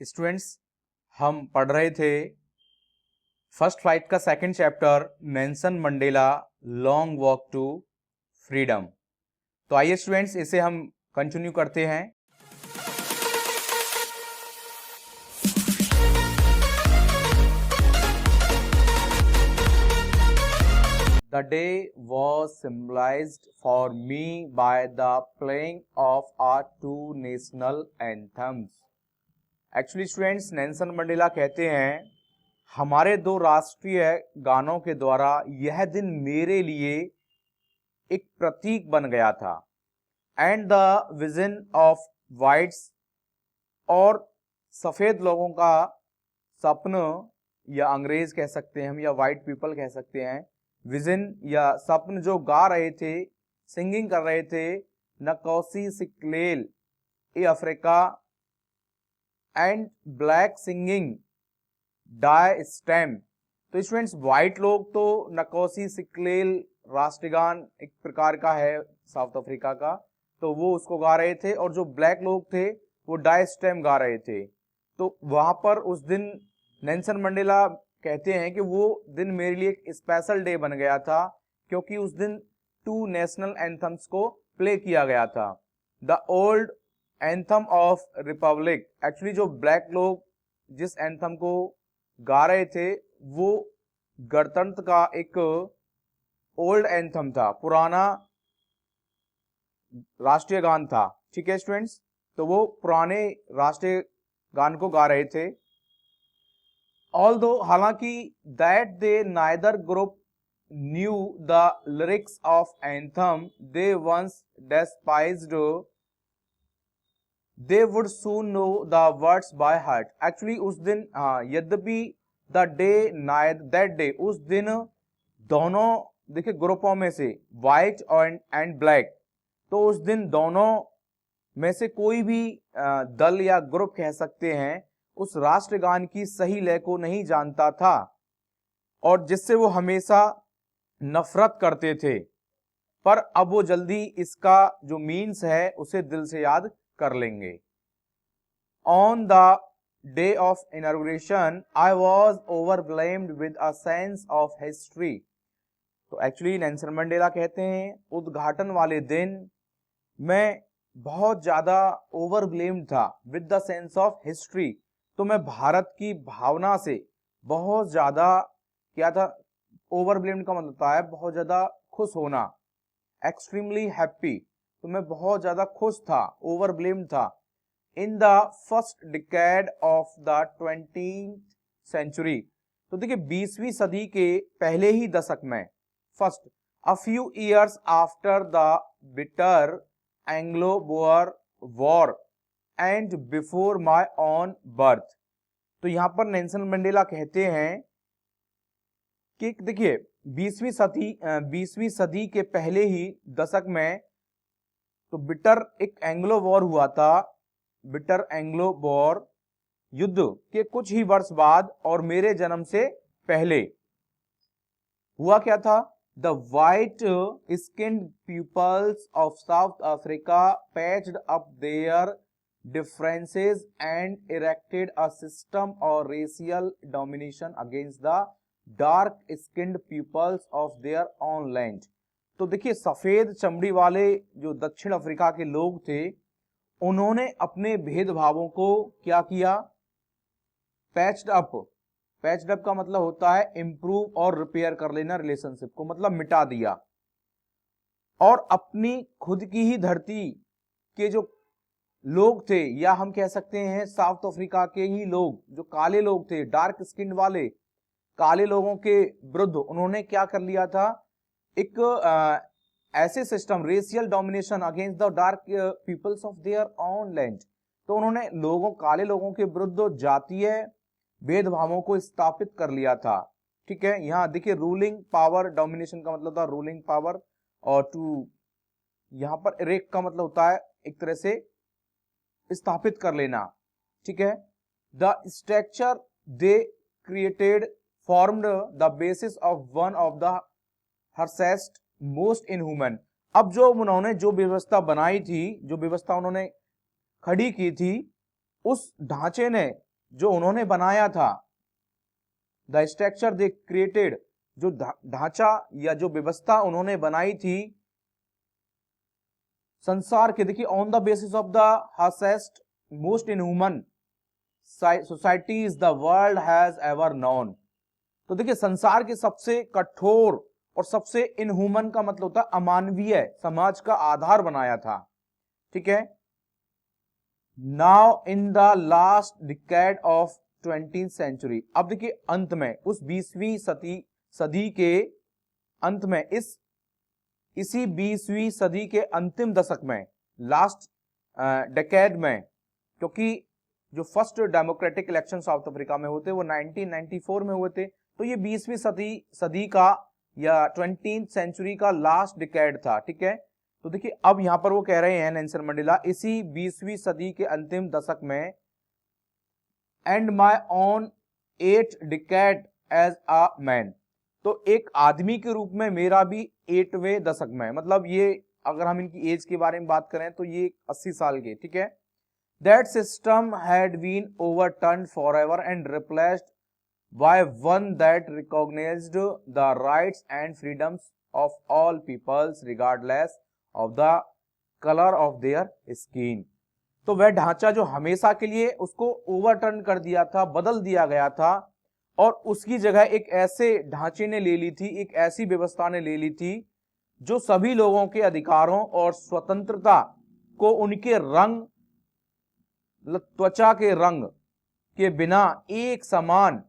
Students, हम पढ़ रहे थे फर्स्ट फाइट का second chapter Nelson Mandela long walk to freedom. तो आइए स्टूडेंट्स, इसे हम कंटिन्यू करते हैं। The day was symbolized for me by the playing of our two national anthems. Actually students, Nelson Mandela कहते हैं हमारे दो राष्ट्रीय गानों के द्वारा यह दिन मेरे लिए एक प्रतीक बन गया था। And the vision of whites, और सफेद लोगों का सपना, या अंग्रेज कह सकते हैं हम, या वाइट पीपल कह सकते हैं, विजन या सपन जो गा रहे थे, सिंगिंग कर रहे थे, Nkosi Sikelel' i Africa and black singing die Stem. तो स्टूडेंट्स, व्हाइट लोग तो नकोसी सिक्लेल राष्ट्रगान एक प्रकार का है साउथ अफ्रीका का, तो वो उसको गा रहे थे, और जो ब्लैक लोग थे वो डाई स्टेम गा रहे थे। तो वहां पर उस दिन नेल्सन मंडेला कहते हैं कि वो दिन मेरे लिए एक स्पेशल डे बन गया था, क्योंकि उस दिन टू नेशनल एंथम्स को प्ले किया गया था। The old anthem of Republic, actually जो ब्लैक लोग जिस एंथम को गा रहे थे वो गणतंत्र का एक ओल्ड एंथम था, पुराना राष्ट्रीय गान था। ठीक है स्टूडेंट्स, तो वो पुराने राष्ट्रीय गान को गा रहे थे। Although हालांकि that they neither group knew the lyrics of anthem they once despised, they would soon know the words by heart. Actually उस दिन यद्यपि that day उस दिन दोनों देखिए ग्रुपों में से व्हाइट एंड ब्लैक, तो उस दिन दोनों में से कोई भी दल या ग्रुप कह सकते हैं उस राष्ट्रगान की सही लय को नहीं जानता था, और जिससे वो हमेशा नफरत करते थे। पर अब वो जल्दी इसका जो मीन्स है उसे दिल से याद कर लेंगे। On the day of inauguration I was overwhelmed with a sense of history. तो एक्चुअली नेल्सन मंडेला कहते हैं उद्घाटन वाले दिन मैं बहुत ज्यादा ओवरवेल्म्ड था with the sense of history, तो मैं भारत की भावना से बहुत ज्यादा क्या था, ओवरवेल्म्ड का मतलब होता है बहुत ज्यादा खुश होना, एक्सट्रीमली हैप्पी, तो मैं बहुत ज्यादा खुश था, ओवरवेल्म्ड था। In the first decade of the 20th century, तो देखिए 20वीं सदी के पहले ही दशक में, first a few years after the bitter Anglo Boer war and before my own birth. तो यहां पर नेल्सन मंडेला कहते हैं कि देखिए 20वीं सदी के पहले ही दशक में तो बिटर एक एंग्लो वॉर हुआ था, बिटर एंग्लो वॉर युद्ध के कुछ ही वर्ष बाद और मेरे जन्म से पहले हुआ क्या था, The white skinned peoples of South Africa patched up their differences and erected a system of racial domination against the dark skinned peoples of their own land. तो देखिए सफेद चमड़ी वाले जो दक्षिण अफ्रीका के लोग थे उन्होंने अपने भेदभावों को क्या किया, पैच्ड अप का मतलब होता है इम्प्रूव और रिपेयर कर लेना, रिलेशनशिप को मतलब मिटा दिया, और अपनी खुद की ही धरती के जो लोग थे, या हम कह सकते हैं साउथ अफ्रीका के ही लोग जो काले लोग थे, डार्क स्किन वाले काले लोगों के विरुद्ध उन्होंने क्या कर लिया था, एक ऐसे system, racial domination against the dark peoples of their own land. तो उन्होंने काले लोगों के विरुद्ध जातीय भेदभावों को स्थापित कर लिया था। ठीक है, यहां देखिए रूलिंग पावर, डोमिनेशन का मतलब था रूलिंग पावर, और टू यहां पर इरेक्ट का मतलब होता है एक तरह से स्थापित कर लेना। ठीक है, the structure they created formed the basis of one of the harshest most inhuman. अब जो उन्होंने जो व्यवस्था बनाई थी, जो व्यवस्था उन्होंने खड़ी की थी, उस ढांचे ने जो उन्होंने बनाया था, द स्ट्रक्चर दे क्रिएटेड, जो ढांचा या जो व्यवस्था उन्होंने बनाई थी संसार के, देखिए on the basis of the harshest most inhuman societies the world has ever known. तो देखिए संसार के सबसे कठोर और सबसे इनह्यूमन का मतलब होता है अमानवीय समाज का आधार बनाया था, ठीक है। Now in the last decade of 20th century, अब देखिए अंत में उस 20वीं सदी के अंत में, इसी 20वीं सदी के अंतिम दशक में, लास्ट डेकेड में, क्योंकि जो first democratic election south Africa में होते वो 1994 में हुए थे, तो ये 20वीं सदी का या 20th सेंचुरी का लास्ट डिकेड था, ठीक है। तो देखिए अब यहां पर वो कह रहे हैं नेल्सन मंडेला, इसी 20वीं सदी के अंतिम दशक में, and my own 8th decade as a man, तो एक आदमी के रूप में मेरा भी 8वें दशक में, मतलब ये अगर हम इनकी एज के बारे में बात करें तो ये 80 साल के, ठीक है। That system had been overturned forever and replaced by one that recognized the rights and freedoms of all peoples regardless of the color of their skin। तो वह ढांचा जो हमेशा के लिए उसको ओवरटर्न कर दिया था, बदल दिया गया था, और उसकी जगह एक ऐसे ढांचे ने ले ली थी, एक ऐसी व्यवस्था ने ले ली थी जो सभी लोगों के अधिकारों और स्वतंत्रता को उनके रंग, त्वचा के रंग के बिना एक समान,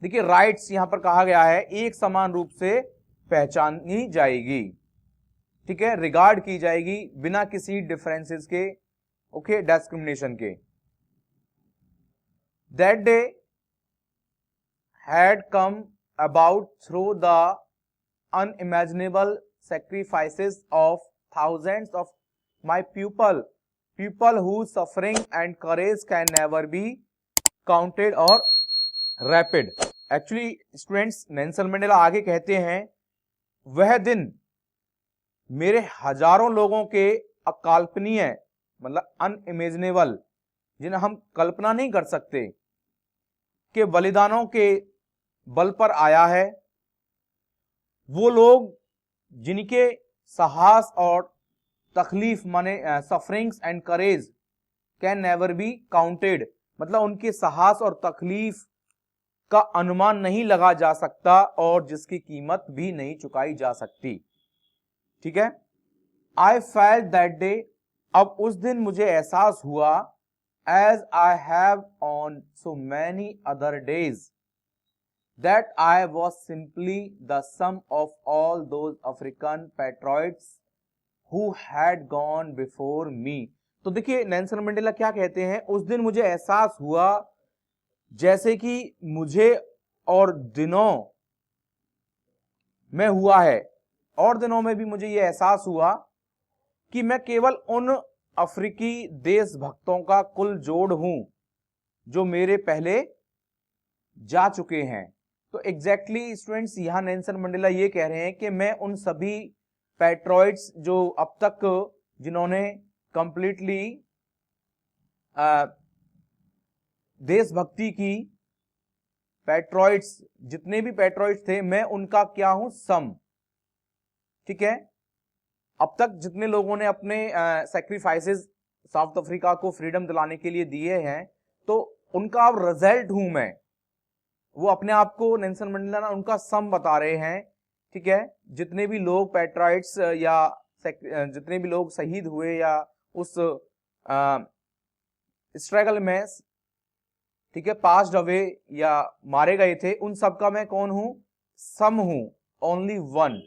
देखिए राइट्स यहां पर कहा गया है, एक समान रूप से पहचानी जाएगी, ठीक है, रिगार्ड की जाएगी बिना किसी डिफरेंसेस के, ओके, डिस्क्रिमिनेशन के। That day had come about through the unimaginable sacrifices of thousands of my people whose suffering and courage can never be counted or rapid। Actually students Nelson Mandela आगे कहते हैं, वह दिन मेरे हजारों लोगों के अकाल्पनीय, मतलब अनइमेजिनेबल, जिन्हें हम कल्पना नहीं कर सकते, के बलिदानों के बल पर आया है। वो लोग जिनके साहस और तकलीफ, माने sufferings and courage can never be counted, मतलब उनके साहस और तकलीफ का अनुमान नहीं लगा जा सकता और जिसकी कीमत भी नहीं चुकाई जा सकती, ठीक है। आई फेल्ट दैट डे, अब उस दिन मुझे एहसास हुआ, as I have on so many other days, that I was simply the sum of all those African patriots who had gone before me। तो देखिए नेल्सन मंडेला क्या कहते हैं, उस दिन मुझे एहसास हुआ जैसे कि मुझे और दिनों में हुआ है, और दिनों में भी मुझे यह एहसास हुआ कि मैं केवल उन अफ्रीकी देशभक्तों का कुल जोड़ हूं जो मेरे पहले जा चुके हैं। तो एग्जैक्टली स्टूडेंट्स यहां नेल्सन मंडेला ये कह रहे हैं कि मैं उन सभी पैट्रोइट्स जो अब तक जिन्होंने कंप्लीटली देशभक्ति की, पैट्रोइट्स जितने भी पैट्रोइट्स थे, मैं उनका क्या हूं, सम, ठीक है। अब तक जितने लोगों ने अपने सैक्रिफाइसेस साउथ अफ्रीका को फ्रीडम दिलाने के लिए दिए हैं, तो उनका अब रिजल्ट हूं मैं। वो अपने आप को नेल्सन मंडेला उनका सम बता रहे हैं, ठीक है। जितने भी लोग पैट्राइट्स या जितने भी लोग शहीद हुए या उस स्ट्रगल में, ठीक है, पास्ड अवे या मारे गए थे, उन सब का मैं कौन हूं, सम हूं, ओनली वन,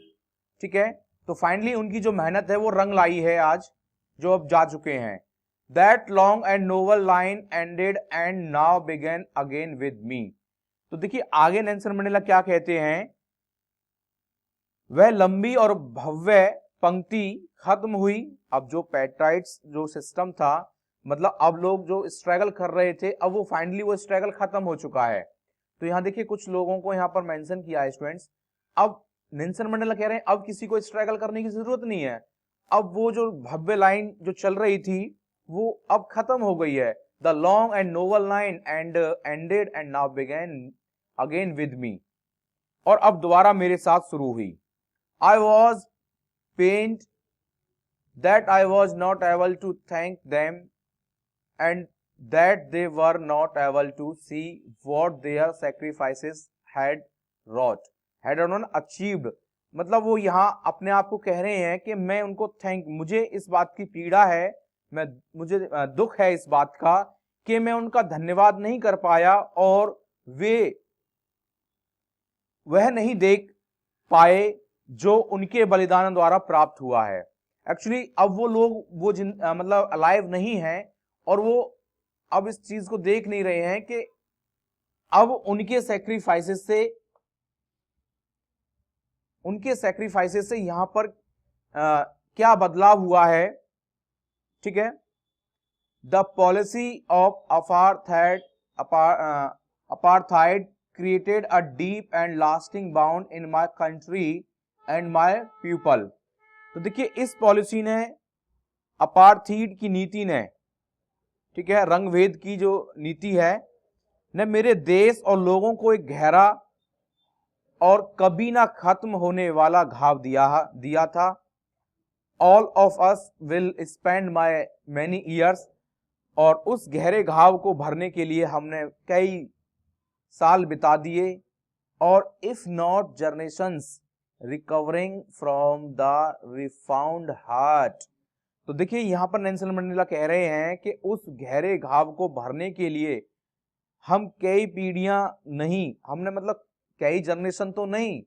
ठीक है। तो फाइनली उनकी जो मेहनत है वो रंग लाई है आज, जो अब जा चुके हैं। That long and noble line ended and now begin again with me. तो देखिए आगे नेल्सन मंडेला क्या कहते हैं, वह लंबी और भव्य पंक्ति खत्म हुई। अब जो पैट्राइट्स जो सिस्टम था, मतलब अब लोग जो स्ट्रगल कर रहे थे, अब वो फाइनली वो स्ट्रगल खत्म हो चुका है। तो यहां देखिए कुछ लोगों को यहां पर मेंशन किया है स्टूडेंट्स। अब नेल्सन मंडेला कह रहे हैं अब किसी को स्ट्रगल करने की जरूरत नहीं है, अब वो जो भव्य लाइन जो चल रही थी वो अब खत्म हो गई है। The long and noble line and ended and now begin again with me, और अब दोबारा मेरे साथ शुरू हुई। I was pained that I was not able to thank them and that they were not able to see what their sacrifices had wrought, had not achieved। मतलब वो यहाँ अपने आप को कह रहे हैं कि मैं उनको मुझे इस बात की पीड़ा है, मुझे दुख है इस बात का कि मैं उनका धन्यवाद नहीं कर पाया और वह नहीं देख पाए जो उनके बलिदान द्वारा प्राप्त हुआ है। एक्चुअली अब वो लोग वो मतलब अलाइव नहीं है और वो अब इस चीज को देख नहीं रहे हैं कि अब उनके सैक्रिफाइसेस से यहां पर क्या बदलाव हुआ है। ठीक है, the policy of apartheid created a deep and lasting bound in my country and my people. तो देखिए इस पॉलिसी ने, अपार्थाइड की नीति ने, ठीक है, रंगभेद की जो नीति है, ने मेरे देश और लोगों को एक गहरा और कभी ना खत्म होने वाला घाव दिया था। All of us will spend my many years, और उस गहरे घाव को भरने के लिए हमने कई साल बिता दिए। और if not generations recovering from the profound hurt. तो देखिए यहां पर नेल्सन मंडेला कह रहे हैं कि उस गहरे घाव को भरने के लिए हम कई पीढ़ियां नहीं, हमने मतलब कई जनरेशन तो नहीं,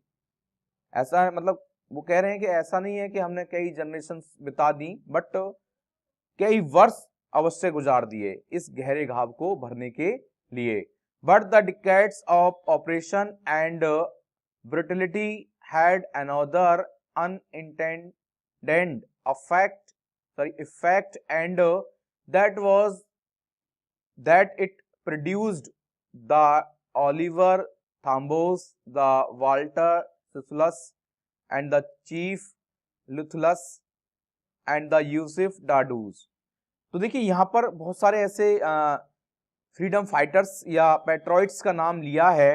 ऐसा है, मतलब वो कह रहे हैं कि ऐसा नहीं है कि हमने कई जनरेशन बिता दी, बट कई वर्ष अवश्य गुजार दिए इस गहरे घाव को भरने के लिए। But the decades of oppression and brutality had another unintended effect, and that was that it produced the Oliver Thambos, the Walter Sissulus, and the Chief Lucullus, and the Yusuf Dadus। तो देखिए यहाँ पर बहुत सारे ऐसे freedom fighters या पेट्रॉइट्स का नाम लिया है,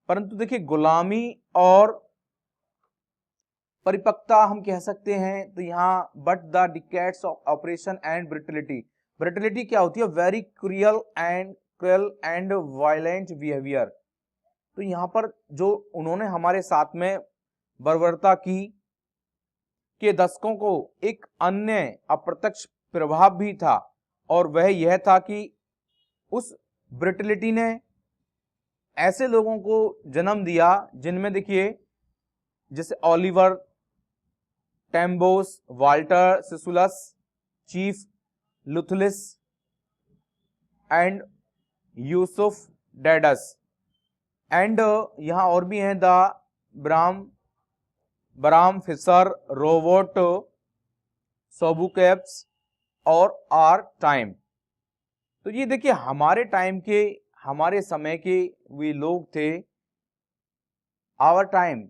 परंतु देखिए गुलामी और परिपक्वता हम कह सकते हैं तो यहाँ but the decades of oppression and brutality क्या होती है, very cruel and violent behaviour. तो यहाँ पर जो उन्होंने हमारे साथ में बर्बरता की के दशकों को एक अन्य अप्रत्यक्ष प्रभाव भी था, और वह यह था कि उस ब्रिटलिटी ने ऐसे लोगों को जन्म दिया जिनमें देखिए जैसे Oliver Tambos, Walter Sisulus, chief Luthulis and Yusuf Dadoos, and यहां और भी हैं the Bram Fischer, Robert Sobukwes और आर टाइम। तो ये देखिए हमारे टाइम के, हमारे समय के वे लोग थे, our time,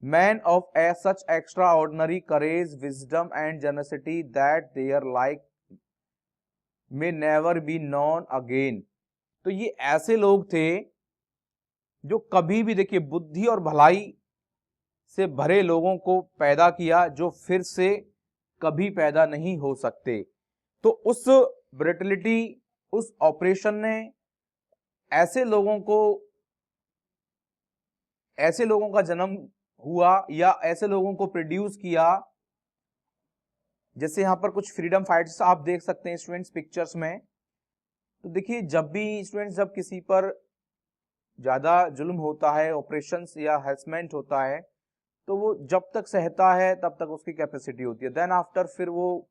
men of such extraordinary courage, wisdom and generosity that their like may never be known again। तो ये ऐसे लोग थे जो कभी भी देखिए बुद्धि और भलाई से भरे लोगों को पैदा किया जो फिर से कभी पैदा नहीं हो सकते। तो उस ब्रिटलिटी, उस ऑपरेशन ने ऐसे लोगों का जन्म हुआ या ऐसे लोगों को प्रोड्यूस किया। जैसे यहाँ पर कुछ फ्रीडम फाइटर्स आप देख सकते हैं स्टूडेंट्स पिक्चर्स में। तो देखिए जब भी स्टूडेंट्स, जब किसी पर ज्यादा जुल्म होता है, ऑपरेशंस या हैरेसमेंट होता है, तो वो जब तक सहता है तब तक उसकी कैपेसिटी होती है, देन आफ्टर फिर वो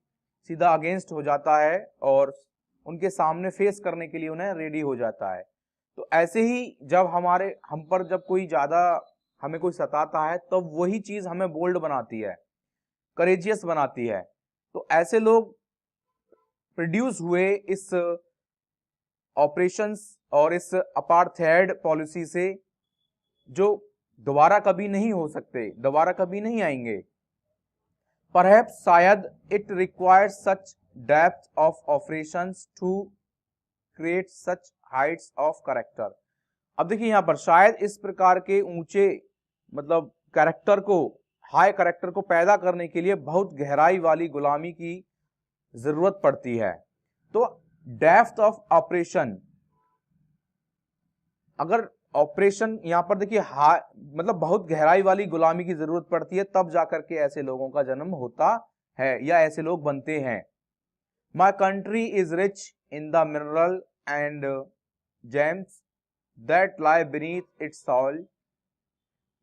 सीधा अगेंस्ट हो जाता है और उनके सामने फेस करने के लिए उन्हें रेडी हो जाता है। तो ऐसे ही जब हम पर जब कोई ज्यादा हमें कोई सताता है तो वही चीज हमें बोल्ड बनाती है, करेजियस बनाती है। तो ऐसे लोग प्रोड्यूस हुए इस ऑपरेशंस और इस अपार्थाइड पॉलिसी से, जो दोबारा कभी नहीं हो सकते, दोबारा कभी नहीं आएंगे। परहैप्स शायद it requires such depth of oppression to create such heights of character. अब देखिए यहाँ पर शायद इस प्रकार के ऊंचे मतलब कैरेक्टर को, हाई कैरेक्टर को पैदा करने के लिए बहुत गहराई वाली गुलामी की जरूरत पड़ती है। तो डेप्थ ऑफ ऑपरेशन, अगर ऑपरेशन यहाँ पर देखिए मतलब बहुत गहराई वाली गुलामी की जरूरत पड़ती है, तब जाकर के ऐसे लोगों का जन्म होता है या ऐसे लोग बनते हैं। My country is rich in the mineral and James that lie beneath it's soil.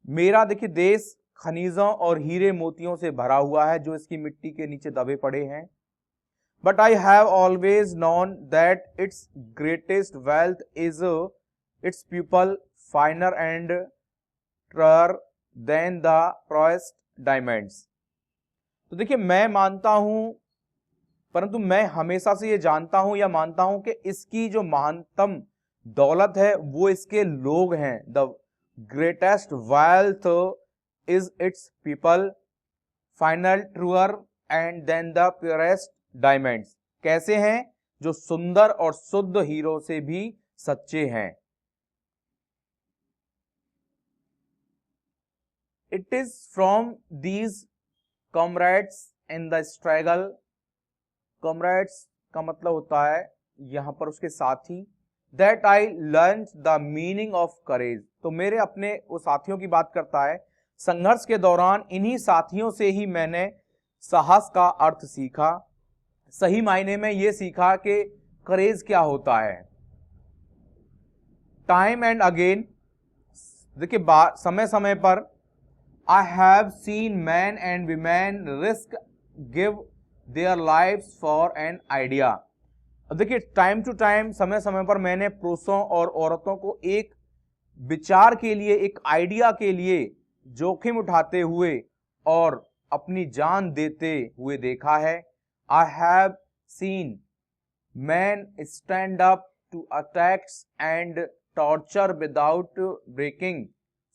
मेरा देखिए देश खनिजों और हीरे मोतियों से भरा हुआ है जो इसकी मिट्टी के नीचे दबे पड़े हैं। But I have always known that its greatest wealth is its people, finer and truer than the purest diamonds. तो देखिए मैं मानता हूं, परंतु मैं हमेशा से ये जानता हूं या मानता हूं कि इसकी जो महानतम दौलत है वो इसके लोग हैं। The greatest wealth is its people, finer truer and than the purest diamonds. कैसे हैं? जो सुंदर और शुद्ध हीरो से भी सच्चे हैं। It is from these comrades in the struggle. Comrades का मतलब होता है यहां पर उसके साथी। That I learn the meaning of courage. तो मेरे अपने वो साथियों की बात करता है। संघर्ष के दौरान इन्हीं साथियों से ही मैंने साहस का अर्थ सीखा। सही मायने में ये सीखा कि करेज क्या होता है। टाइम एंड अगेन, देखिए समय समय पर आई have seen man and women risk give their lives for an idea. अब देखिए टाइम टू टाइम, समय समय पर मैंने पुरुषों और औरतों को एक विचार के लिए, एक आइडिया के लिए जोखिम उठाते हुए और अपनी जान देते हुए देखा है। I have seen men stand up to attacks and torture without breaking,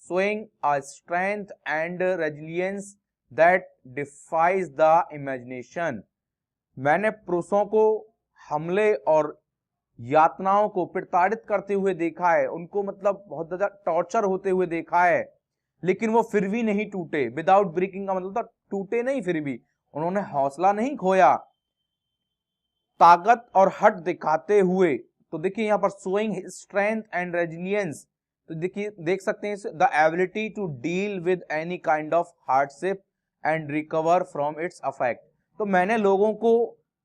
showing a strength and resilience that defies the imagination। मैंने पुरुषों को हमले और यातनाओं को प्रताड़ित करते हुए देखा है, उनको मतलब बहुत ज्यादा टॉर्चर होते हुए देखा है, लेकिन वो फिर भी नहीं टूटे। विदाउट ब्रेकिंग का मतलब था टूटे नहीं, फिर भी उन्होंने हौसला नहीं खोया, ताकत और हट दिखाते हुए। तो देखिए यहाँ पर शोइंग स्ट्रेंथ एंड रेजिलियंस, तो देखिए देख सकते हैं the ability to deal with any kind of hardship and recover from its affect. तो मैंने लोगों को,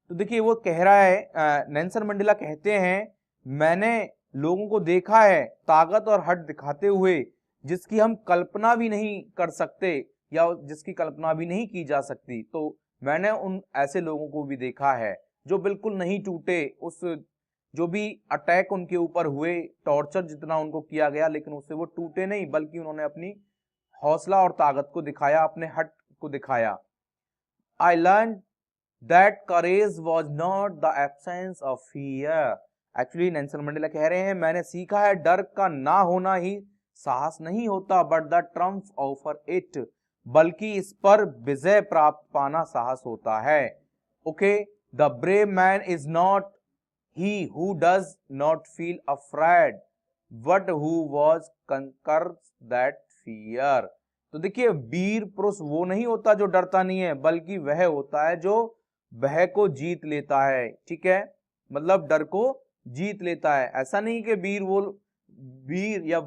तो देखिए वो कह रहा है, नेल्सन मंडेला कहते हैं मैंने लोगों को देखा है ताकत और हट दिखाते हुए जिसकी हम कल्पना भी नहीं कर सकते या जिसकी कल्पना भी नहीं की जा सकती। तो मैंने उन ऐसे लोगों को भी देखा है जो बिल्कुल नहीं टूटे, उस जो भी अटैक उनके ऊपर हुए, टॉर्चर जितना उनको किया गया, लेकिन उससे वो टूटे नहीं, बल्कि उन्होंने अपनी हौसला और ताकत को दिखाया, अपने हट को दिखाया। I learn that courage was not the absence of fear. Actually Nelson Mandela कह रहे हैं मैंने सीखा है डर का ना होना ही साहस नहीं होता, but the triumph over it, बल्कि इस पर विजय प्राप्त पाना साहस होता है। Okay, the brave man is not he who does not feel afraid but who was conquers that fear। तो देखिए वीर पुरुष वो नहीं होता जो डरता नहीं है, बल्कि वह होता है जो भय को जीत लेता है। ठीक है, मतलब डर को जीत लेता है। ऐसा नहीं कि वीर या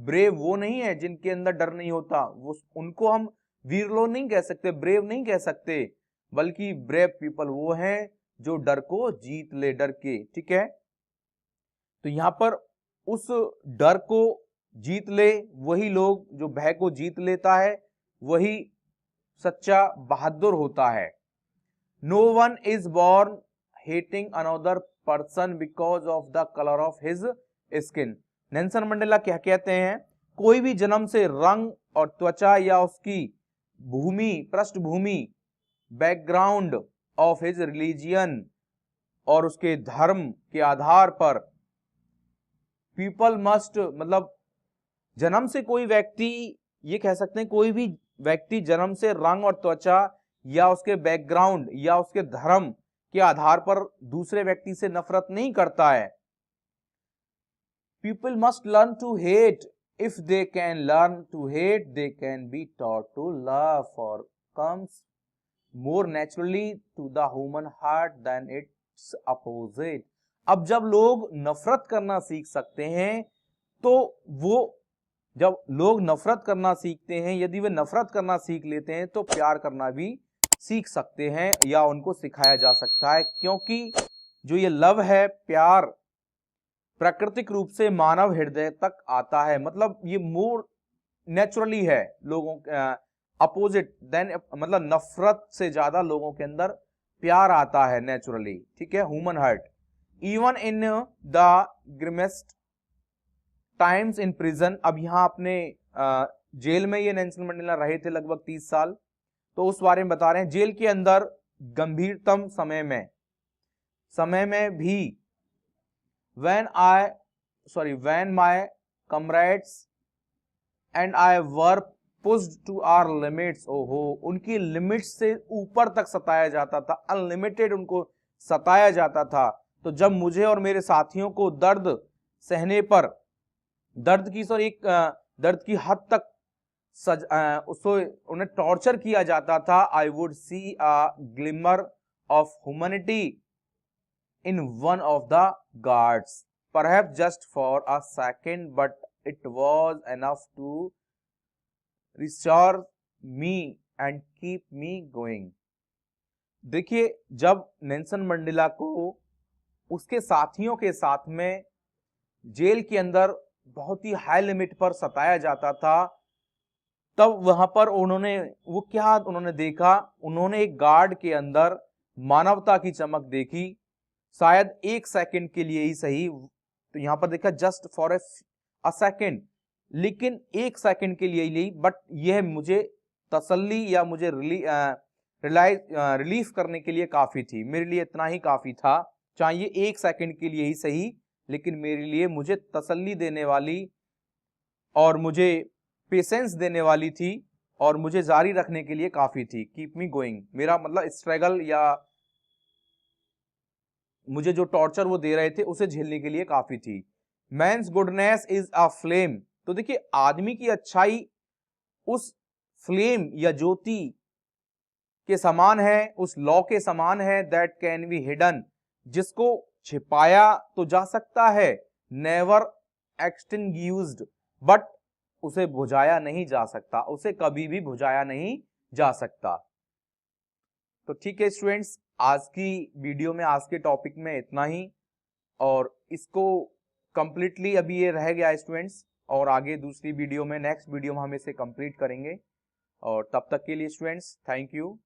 ब्रेव वो नहीं है जिनके अंदर डर नहीं होता, वो उनको हम वीर लोग नहीं कह सकते, ब्रेव नहीं कह सकते, बल्कि ब्रेव पीपल वो हैं जो डर को जीत ले, डर के। ठीक है, तो यहां पर उस डर को जीत ले वही लोग, जो भय को जीत लेता है वही सच्चा बहादुर होता है। No one is born hating another person because of the colour of his skin. Nelson Mandela क्या कहते हैं, कोई भी जन्म से रंग और त्वचा या उसकी भूमि, पृष्ठभूमि, बैकग्राउंड ऑफ हिज रिलीजियन और उसके धर्म के आधार पर, पीपल मस्ट, मतलब जन्म से कोई व्यक्ति, ये कह सकते हैं कोई भी व्यक्ति जन्म से रंग और त्वचा या उसके बैकग्राउंड या उसके धर्म के आधार पर दूसरे व्यक्ति से नफरत नहीं करता है, people must learn to hate. If they can learn to hate, they can be taught to love, for comes more naturally to the human heart than its opposite. अब जब लोग नफरत करना सीख सकते हैं, तो वो जब लोग नफरत करना सीखते हैं, यदि वे नफरत करना सीख लेते हैं तो प्यार करना भी सीख सकते हैं या उनको सिखाया जा सकता है, क्योंकि जो ये लव है, प्यार, प्राकृतिक रूप से मानव हृदय तक आता है। मतलब ये मोर नेचुरली है लोगों अपोजिट देन, मतलब नफरत से ज्यादा लोगों के अंदर प्यार आता है नेचुरली, ठीक है, human heart. Even in the grimmest times in prison, अब यहाँ अपने जेल में ये नेल्सन मंडेला रहे थे लगभग 30 साल, तो उस बारे में बता रहे हैं। जेल के अंदर गंभीरतम समय में भी when my comrades and I were pushed to our limits, ओहो, उनकी लिमिट्स से ऊपर तक सताया जाता था, अनलिमिटेड उनको सताया जाता था। तो जब मुझे और मेरे साथियों को दर्द सहने पर, दर्द की हद तक उन्हें टॉर्चर किया जाता था, I would see a glimmer of humanity in one of the guards, perhaps just for a second, but it was enough to restore me and keep me going. देखिए, जब नेल्सन मंडेला को उसके साथियों के साथ में जेल के अंदर बहुत ही हाई लिमिट पर सताया जाता था, तब वहां पर उन्होंने देखा, उन्होंने एक गार्ड के अंदर मानवता की चमक देखी, शायद एक सेकंड के लिए ही सही। तो यहां पर देखा जस्ट फॉर अ सेकंड, लेकिन एक सेकंड के लिए ही नहीं, बट यह मुझे तसल्ली या मुझे रिलीफ करने के लिए काफी थी, मेरे लिए इतना ही काफी था, चाहे ये एक सेकंड के लिए ही सही, लेकिन मेरे लिए मुझे तसल्ली देने वाली और मुझे पेशेंस देने वाली थी और मुझे जारी रखने के लिए काफी थी। कीप मी गोइंग, मेरा मतलब स्ट्रगल या मुझे जो टॉर्चर वो दे रहे थे उसे झेलने के लिए काफी थी। Man's goodness is a flame, तो देखिए आदमी की अच्छाई उस फ्लेम या ज्योति के समान है, उस लौ के समान है, दैट कैन बी हिडन, जिसको छिपाया तो जा सकता है, नेवर एक्सटिंग्यूज्ड, बट उसे बुझाया नहीं जा सकता, उसे कभी भी बुझाया नहीं जा सकता। तो ठीक है स्टूडेंट्स, आज की वीडियो में, आज के टॉपिक में इतना ही, और इसको कंप्लीटली अभी ये रह गया स्टूडेंट्स, और आगे दूसरी वीडियो में, नेक्स्ट वीडियो में हम इसे कंप्लीट करेंगे। और तब तक के लिए स्टूडेंट्स, थैंक यू।